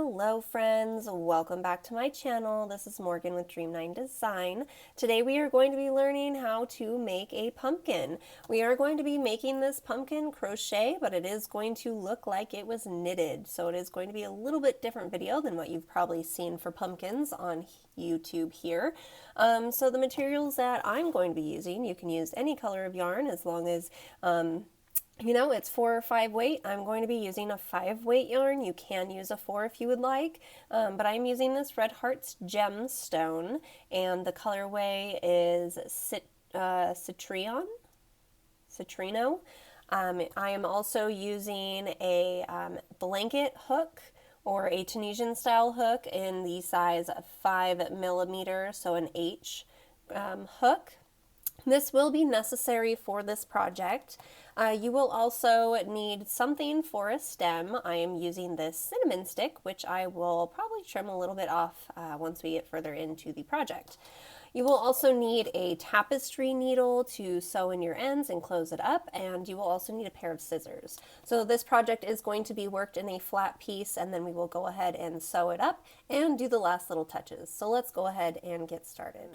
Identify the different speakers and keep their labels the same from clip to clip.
Speaker 1: Hello friends, welcome back to my channel. This is Morgan with Dream9 Design. Today we are going to be learning how to make a pumpkin. We are going to be making this pumpkin crochet, but it is going to look like it was knitted. So it is going to be a little bit different video than what you've probably seen for pumpkins on YouTube here. So the materials that I'm going to be using, you can use any color of yarn as long as it's 4 or 5 weight. I'm going to be using a 5 weight yarn. You can use a 4 if you would like, but I'm using this Red Hearts Gemstone, and the colorway is Citrino. I am also using a blanket hook or a Tunisian style hook in the size 5mm, so an H hook. This will be necessary for this project. You will also need something for a stem. I am using this cinnamon stick, which I will probably trim a little bit off once we get further into the project. You will also need a tapestry needle to sew in your ends and close it up, and you will also need a pair of scissors. So this project is going to be worked in a flat piece, and then we will go ahead and sew it up and do the last little touches. So let's go ahead and get started.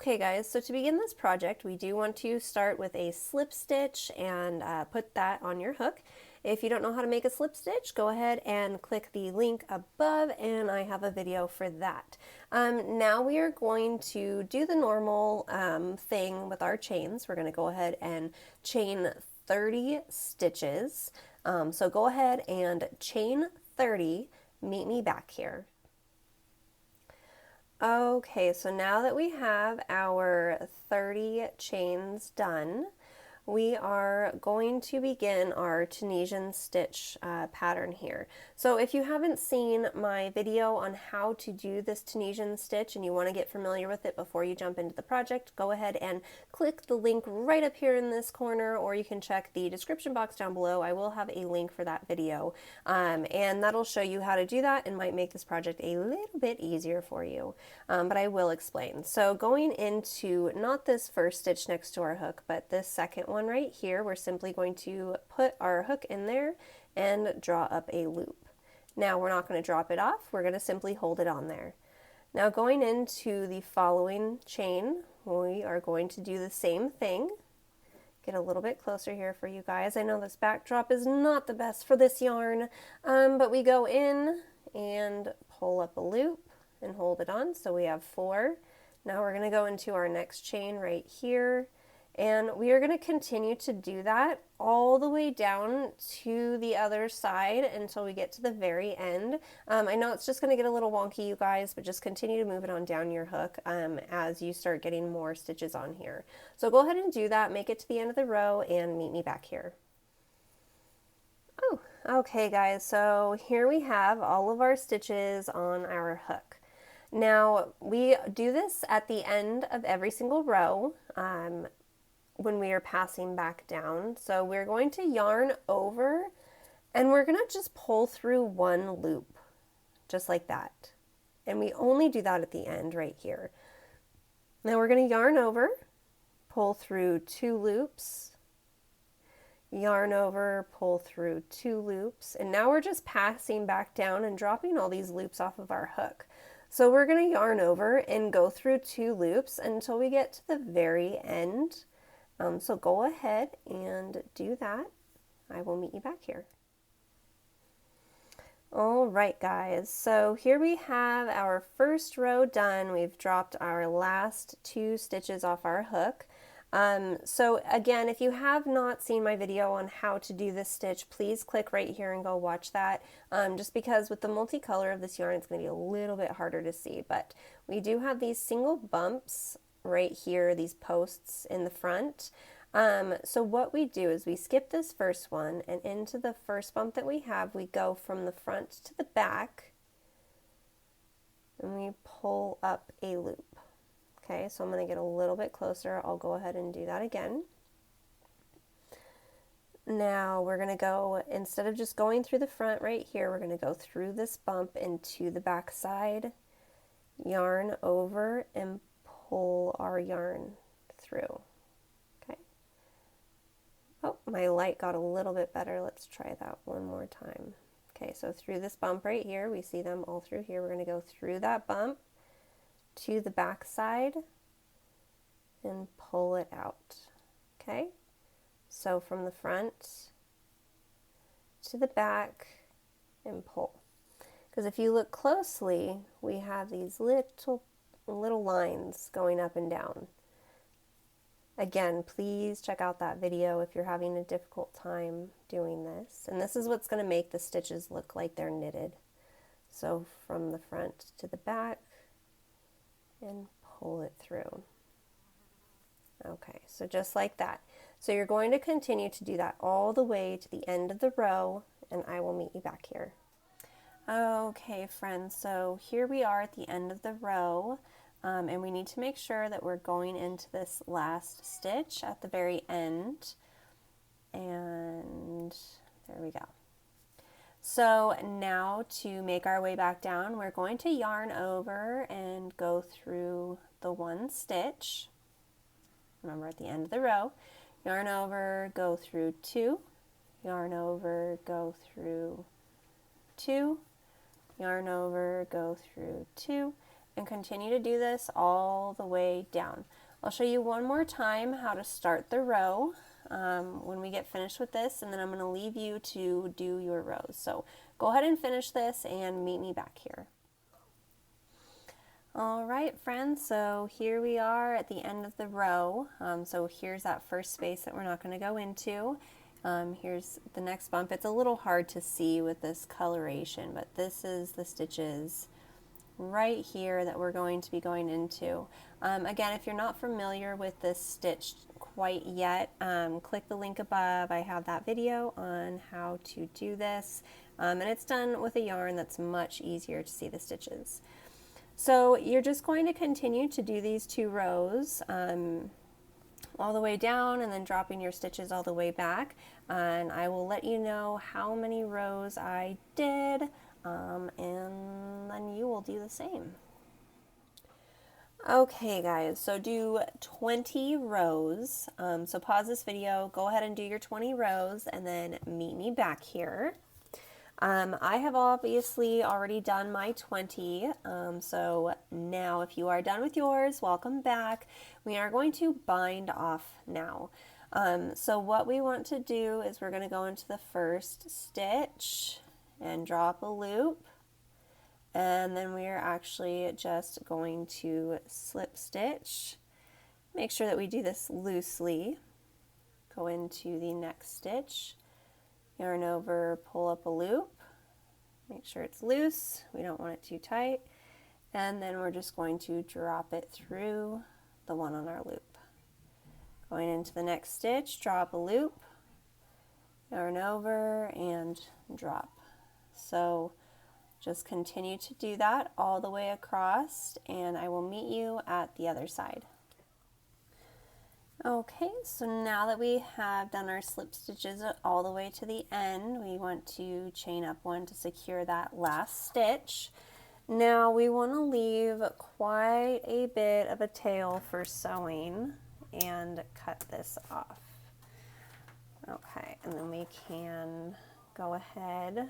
Speaker 1: Okay guys, so to begin this project, we do want to start with a slip stitch and put that on your hook. If you don't know how to make a slip stitch, go ahead and click the link above, and I have a video for that. Now we are going to do the normal thing with our chains. We're going to go ahead and chain 30 stitches. So go ahead and chain 30, meet me back here. Okay, so now that we have our 30 chains done, we are going to begin our Tunisian stitch pattern here. So if you haven't seen my video on how to do this Tunisian stitch and you want to get familiar with it before you jump into the project, go ahead and click the link right up here in this corner, or you can check the description box down below. I will have a link for that video, and that'll show you how to do that and might make this project a little bit easier for you, but I will explain. So going into not this first stitch next to our hook, but this second one right here, we're simply going to put our hook in there and draw up a loop. Now we're not going to drop it off, we're going to simply hold it on there. Now going into the following chain, we are going to do the same thing. Get a little bit closer here for you guys. I know this backdrop is not the best for this yarn, but we go in and pull up a loop and hold it on. So we have 4. Now we're going to go into our next chain right here, and we are going to continue to do that all the way down to the other side until we get to the very end. I know it's just going to get a little wonky, you guys, but just continue to move it on down your hook as you start getting more stitches on here. So go ahead and do that, make it to the end of the row, and meet me back here. Oh, okay guys, so here we have all of our stitches on our hook. Now we do this at the end of every single row when we are passing back down. So we're going to yarn over, and we're going to just pull through one loop, just like that. And we only do that at the end right here. Now we're going to yarn over, pull through 2 loops, yarn over, pull through 2 loops, and now we're just passing back down and dropping all these loops off of our hook. So we're going to yarn over and go through 2 loops until we get to the very end. So go ahead and do that. I will meet you back here. All right, guys, so here we have our first row done. We've dropped our last 2 stitches off our hook. So again, if you have not seen my video on how to do this stitch, please click right here and go watch that. Just because with the multicolor of this yarn, it's going to be a little bit harder to see, but we do have these single bumps right here, these posts in the front. So what we do is we skip this first one, and into the first bump that we have, we go from the front to the back, and we pull up a loop. Okay, so I'm going to get a little bit closer. I'll go ahead and do that again. Now we're going to go, instead of just going through the front right here, we're going to go through this bump into the back side, yarn over, and pull our yarn through. Okay. Oh, my light got a little bit better. Let's try that one more time. Okay, so through this bump right here, we see them all through here. We're going to go through that bump to the back side and pull it out. Okay, so from the front to the back and pull. Because if you look closely, we have these little lines going up and down. Again, please check out that video if you're having a difficult time doing this. And this is what's going to make the stitches look like they're knitted. So from the front to the back and pull it through. Okay, so just like that. So you're going to continue to do that all the way to the end of the row, and I will meet you back here. Okay, friends, so here we are at the end of the row. And we need to make sure that we're going into this last stitch at the very end. And there we go. So now to make our way back down, we're going to yarn over and go through the one stitch. Remember, at the end of the row, yarn over, go through 2, yarn over, go through 2, yarn over, go through 2, and continue to do this all the way down. I'll show you one more time how to start the row when we get finished with this, and then I'm going to leave you to do your rows. So go ahead and finish this and meet me back here. All right, friends, so here we are at the end of the row. So here's that first space that we're not going to go into. Here's the next bump. It's a little hard to see with this coloration, but this is the stitches right here that we're going to be going into. Again, if you're not familiar with this stitch quite yet, click the link above. I have that video on how to do this, and it's done with a yarn that's much easier to see the stitches. So you're just going to continue to do these 2 rows all the way down and then dropping your stitches all the way back, and I will let you know how many rows I did, and then you will do the same. Okay guys, so do 20 rows. So pause this video, go ahead and do your 20 rows, and then meet me back here. I have obviously already done my 20, so now if you are done with yours, welcome back. We are going to bind off now. So what we want to do is we're going to go into the first stitch and drop a loop, and then we are actually just going to slip stitch. Make sure that we do this loosely. Go into the next stitch, yarn over, pull up a loop, make sure it's loose, we don't want it too tight, and then we're just going to drop it through the one on our loop. Going into the next stitch, drop a loop, yarn over, and drop. So just continue to do that all the way across, and I will meet you at the other side. Okay, so now that we have done our slip stitches all the way to the end, we want to chain up 1 to secure that last stitch. Now we want to leave quite a bit of a tail for sewing and cut this off. Okay, and then we can go ahead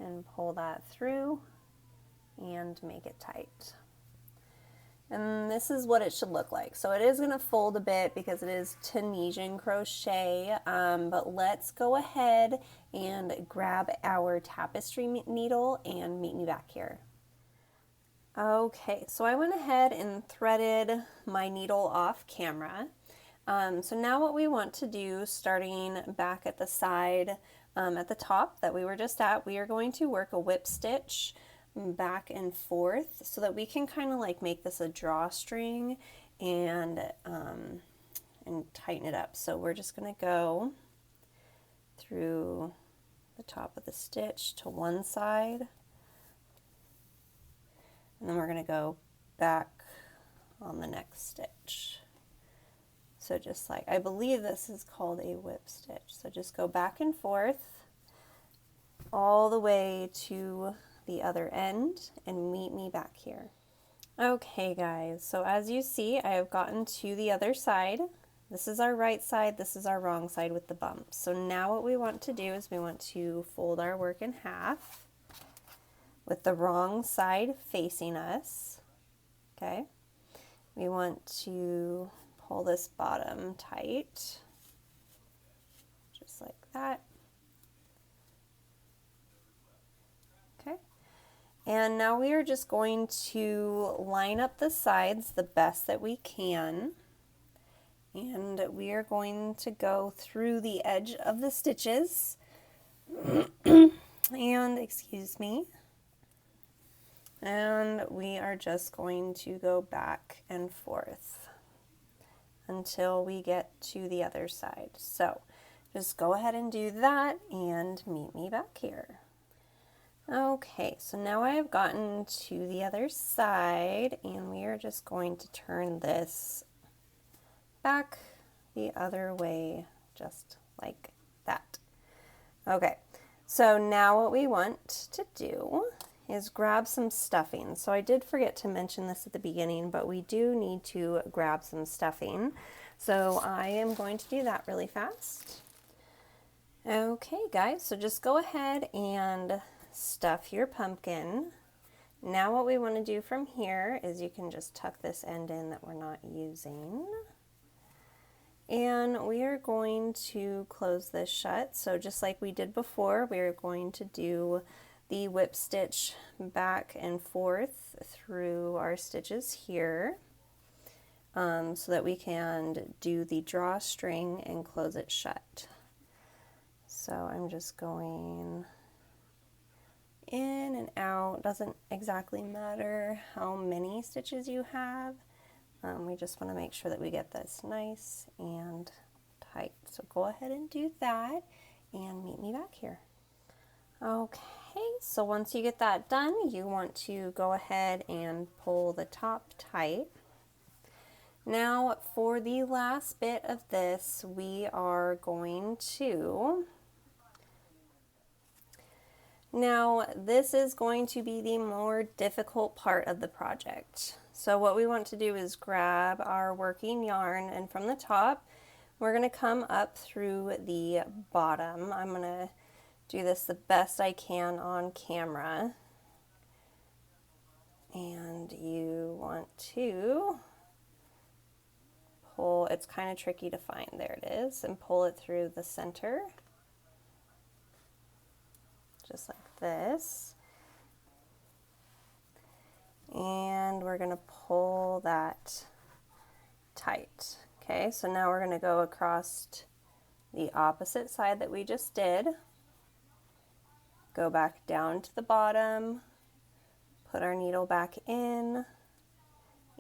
Speaker 1: and pull that through and make it tight. And this is what it should look like. So it is going to fold a bit because it is Tunisian crochet, but let's go ahead and grab our tapestry needle and meet me back here. Okay, so I went ahead and threaded my needle off camera. So now what we want to do, starting back at the side at the top that we were just at, we are going to work a whip stitch back and forth so that we can kind of like make this a drawstring and tighten it up. So we're just going to go through the top of the stitch to one side, and then we're going to go back on the next stitch. So just like, I believe this is called a whip stitch. So just go back and forth all the way to the other end and meet me back here. Okay guys, so as you see, I have gotten to the other side. This is our right side, this is our wrong side with the bumps. So now what we want to do is we want to fold our work in half with the wrong side facing us, okay? We want to pull this bottom tight, just like that. Okay, and now we are just going to line up the sides the best that we can, and we are going to go through the edge of the stitches, and excuse me, and we are just going to go back and forth until we get to the other side. So just go ahead and do that and meet me back here. Okay, so now I have gotten to the other side, and we are just going to turn this back the other way, just like that. Okay, so now what we want to do is grab some stuffing. So I did forget to mention this at the beginning, but we do need to grab some stuffing. So I am going to do that really fast. Okay guys, so just go ahead and stuff your pumpkin. Now what we want to do from here is you can just tuck this end in that we're not using. And we are going to close this shut. So just like we did before, we are going to do the whip stitch back and forth through our stitches here, so that we can do the drawstring and close it shut. So I'm just going in and out. Doesn't exactly matter how many stitches you have. We just want to make sure that we get this nice and tight. So go ahead and do that and meet me back here. Okay, so once you get that done, you want to go ahead and pull the top tight. Now for the last bit of this, we are going to, now this is going to be the more difficult part of the project. So what we want to do is grab our working yarn, and from the top, we're going to come up through the bottom. I'm going to do this the best I can on camera, and you want to pull, it's kind of tricky to find, there it is, and pull it through the center, just like this, and we're going to pull that tight. Okay, so now we're going to go across the opposite side that we just did. Go back down to the bottom, put our needle back in,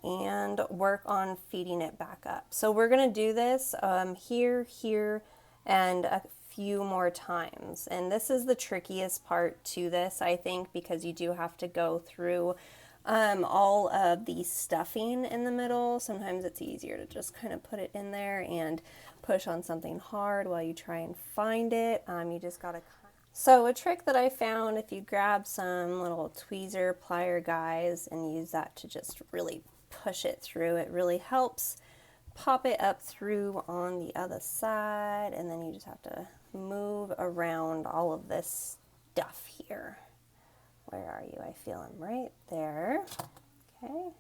Speaker 1: and work on feeding it back up. So we're going to do this here, here, and a few more times. And this is the trickiest part to this, I think, because you do have to go through all of the stuffing in the middle. Sometimes it's easier to just kind of put it in there and push on something hard while you try and find it. You just got to. So a trick that I found, if you grab some little tweezer plier guys and use that to just really push it through, it really helps pop it up through on the other side, and then you just have to move around all of this stuff here. Where are you? I feel them right there. Okay,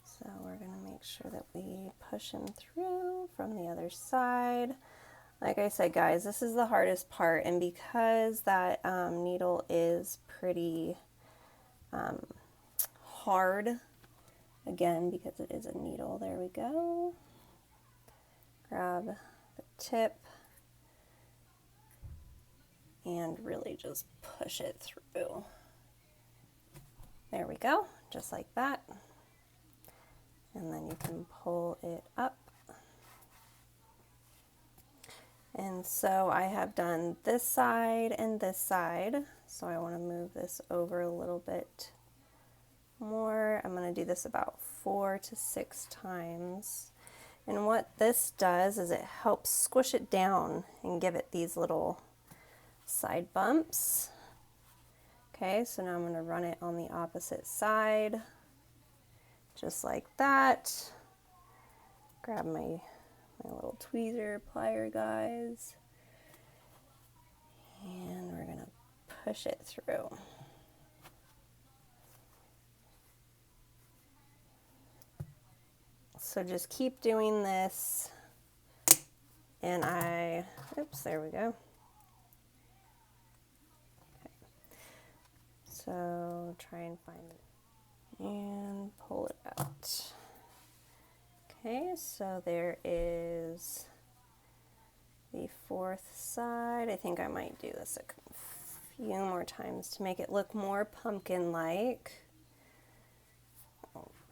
Speaker 1: so we're going to make sure that we push them through from the other side. Like I said, guys, this is the hardest part, and because that needle is pretty hard, again, because it is a needle, there we go. Grab the tip and really just push it through. There we go, just like that. And then you can pull it up. And so I have done this side and this side, so I want to move this over a little bit more. I'm going to do this about 4 to 6 times. And what this does is it helps squish it down and give it these little side bumps. Okay, so now I'm going to run it on the opposite side, just like that. Grab my My little tweezer plier guys. And we're gonna push it through. So just keep doing this, and oops, there we go. Okay. So try and find it and pull it out. Okay, so there is the fourth side. I think I might do this a few more times to make it look more pumpkin-like.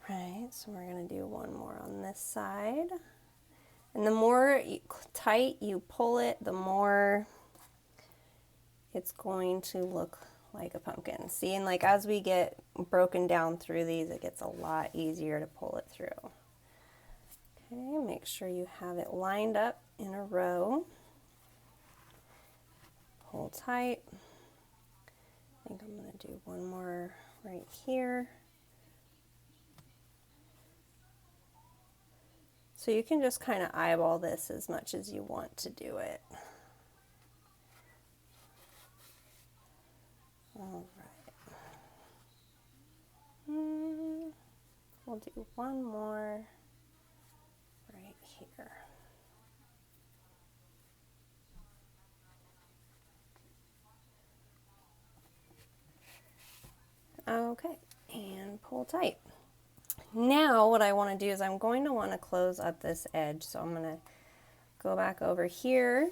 Speaker 1: Right, so we're going to do one more on this side. And the more tight you pull it, the more it's going to look like a pumpkin. See, and like as we get broken down through these, it gets a lot easier to pull it through. Okay, make sure you have it lined up in a row. Pull tight. I think I'm going to do one more right here. So you can just kind of eyeball this as much as you want to do it. All right. We'll do one more right here. Okay, and pull tight. Now what I want to do is I'm going to want to close up this edge, so I'm going to go back over here,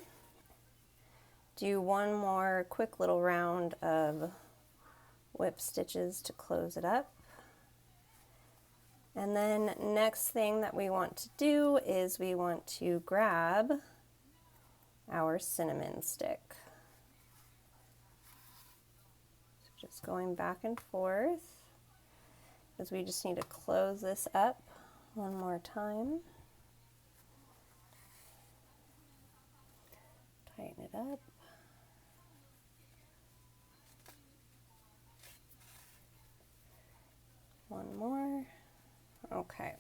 Speaker 1: do one more quick little round of whip stitches to close it up. And then next thing that we want to do is we want to grab our cinnamon stick. So just going back and forth, because we just need to close this up one more time. Tighten it up. One more. Okay.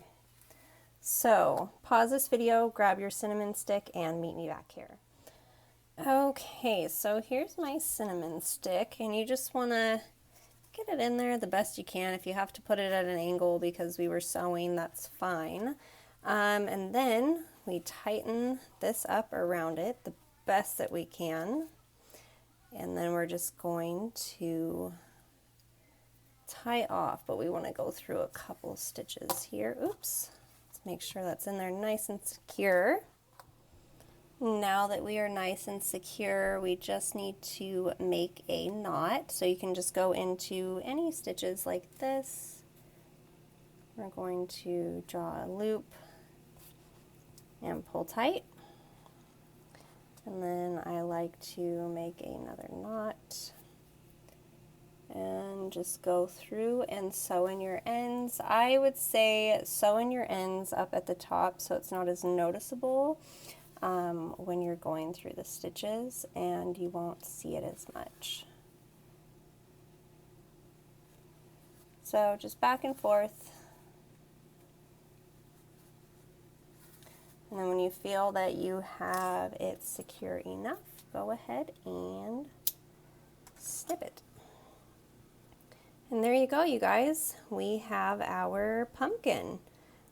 Speaker 1: So pause this video, grab your cinnamon stick, and meet me back here. Okay, so here's my cinnamon stick, and you just want to get it in there the best you can. If you have to put it at an angle because we were sewing, that's fine. And then we tighten this up around it the best that we can. And then we're just going to tie off, but we want to go through a couple stitches here. Oops. Let's make sure that's in there nice and secure. Now that we are nice and secure, we just need to make a knot. So you can just go into any stitches like this. We're going to draw a loop and pull tight. And then I like to make another knot and just go through and sew in your ends. I would say sew in your ends up at the top so it's not as noticeable when you're going through the stitches, and you won't see it as much. So just back and forth. And then when you feel that you have it secure enough, go ahead and snip it. And there you go, you guys. We have our pumpkin.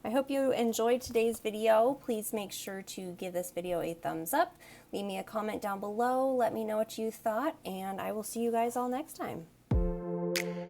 Speaker 1: I hope you enjoyed today's video. Please make sure to give this video a thumbs up. Leave me a comment down below. Let me know what you thought, and I will see you guys all next time.